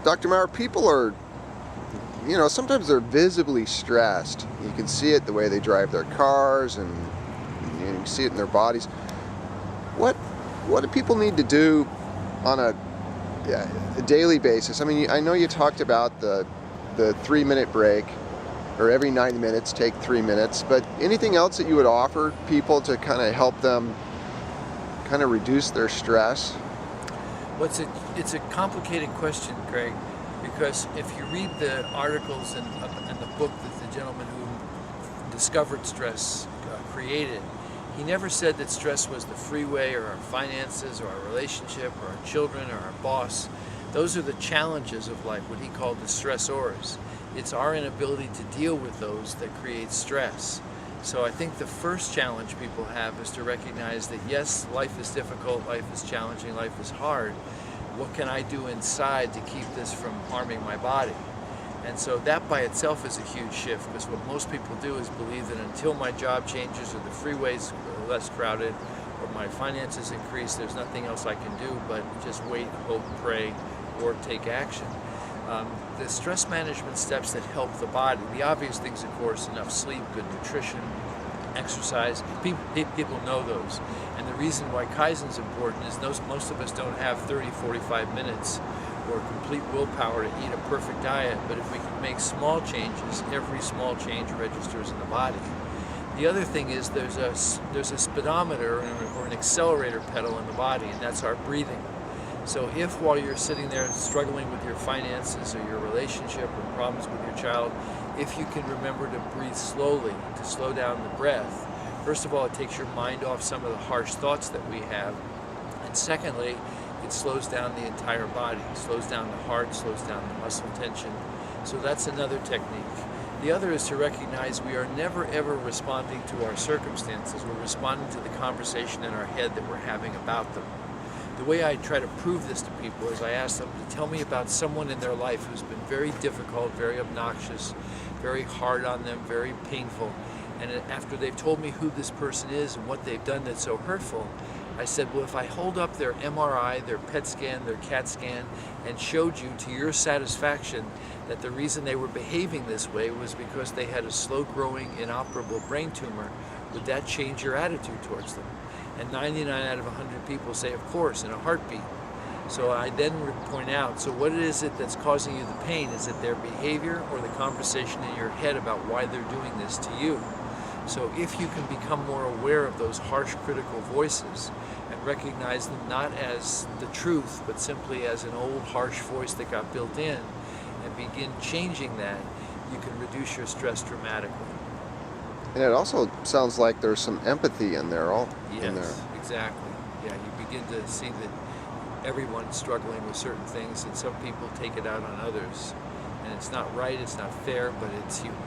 Dr. Maurer, people are, sometimes they're visibly stressed. You can see it the way they drive their cars, and you can see it in their bodies. What do people need to do on a daily basis? I mean, I know you talked about the 3-minute break, or every 90 minutes take 3 minutes, but anything else that you would offer people to kind of help them kind of reduce their stress? Well, it's a complicated question, Craig, because if you read the articles in the book that the gentleman who discovered stress created, he never said that stress was the freeway or our finances or our relationship or our children or our boss. Those are the challenges of life, what he called the stressors. It's our inability to deal with those that create stress. So I think the first challenge people have is to recognize that yes, life is difficult, life is challenging, life is hard. What can I do inside to keep this from harming my body? And so that by itself is a huge shift, because what most people do is believe that until my job changes or the freeways are less crowded or my finances increase, there's nothing else I can do but just wait, hope, pray, or take action. The stress management steps that help the body, the obvious things, of course, enough sleep, good nutrition, exercise, people know those. And the reason why Kaizen is important is most of us don't have 30, 45 minutes or complete willpower to eat a perfect diet, but if we can make small changes, every small change registers in the body. The other thing is there's a speedometer or an accelerator pedal in the body, and that's our breathing. So if while you're sitting there struggling with your finances or your relationship or problems with your child, if you can remember to breathe slowly, to slow down the breath, first of all, it takes your mind off some of the harsh thoughts that we have. And secondly, it slows down the entire body. It slows down the heart, slows down the muscle tension. So that's another technique. The other is to recognize we are never ever responding to our circumstances. We're responding to the conversation in our head that we're having about them. The way I try to prove this to people is I ask them to tell me about someone in their life who's been very difficult, very obnoxious, very hard on them, very painful. And after they've told me who this person is and what they've done that's so hurtful, I said, well, if I hold up their MRI, their PET scan, their CAT scan, and showed you to your satisfaction that the reason they were behaving this way was because they had a slow-growing, inoperable brain tumor, would that change your attitude towards them? And 99 out of 100 people say, of course, in a heartbeat. So I then point out, so what is it that's causing you the pain? Is it their behavior or the conversation in your head about why they're doing this to you? So if you can become more aware of those harsh, critical voices and recognize them not as the truth, but simply as an old, harsh voice that got built in, and begin changing that, you can reduce your stress dramatically. And it also sounds like there's some empathy in there. Yes, exactly. Yeah, you begin to see that everyone's struggling with certain things, and some people take it out on others. And it's not right, it's not fair, but it's human.